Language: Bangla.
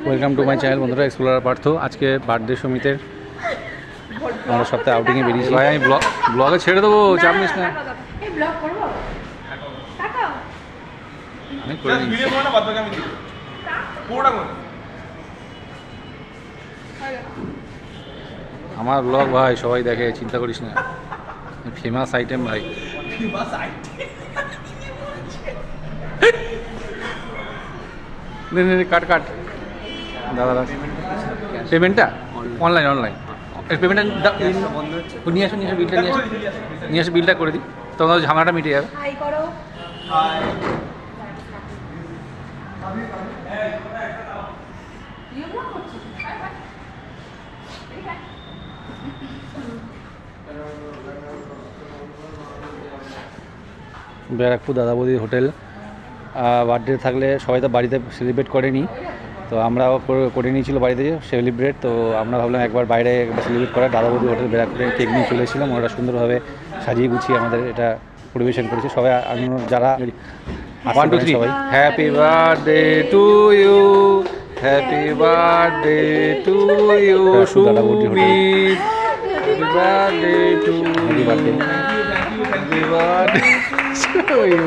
ওয়েলকাম টু মাই চ্যানেল বন্ধুরা, এক্সপ্লোরার পার্থ। আজকে বার্থডে সমিতের আমরা সপ্তাহে আউটিংয়ে বেরিয়েছি। ভাই আমি ব্লগে ছেড়ে দেবো, চাপ নিস না। আমি করে দিচ্ছি। আমার ব্লগ ভাই সবাই দেখে, চিন্তা করিস না। ফেমাস আইটেম ভাই। কাট কাট দাদা দাদা পেমেন্টটা অনলাইন পেমেন্টটা নিয়ে আসো বিলটা নিয়ে আসো বিলটা করে দিই, তোমার ঝামেলাটা মিটে যাবে। ব্যারাকপুর দাদা বৌদির হোটেল। বার্থডে থাকলে সবাই তো বাড়িতে সেলিব্রেট করেনি, তো আমরাও করে নিয়েছিল বাড়িতে সেলিব্রেট। তো আমরা ভাবলাম একবার বাইরে একবার সেলিব্রেট করা। দাদা বৌদি হোটেল ব্যারাকপুরে কেক নিয়ে চলে এসেছিলাম, ওরা সুন্দরভাবে সাজিয়ে গুছিয়ে আমাদের এটা পরিবেশন করেছে। সবাই যারা 1 2 3 সবাই happy birthday to you, happy birthday to you Sumit, happy birthday to you, happy birthday to you.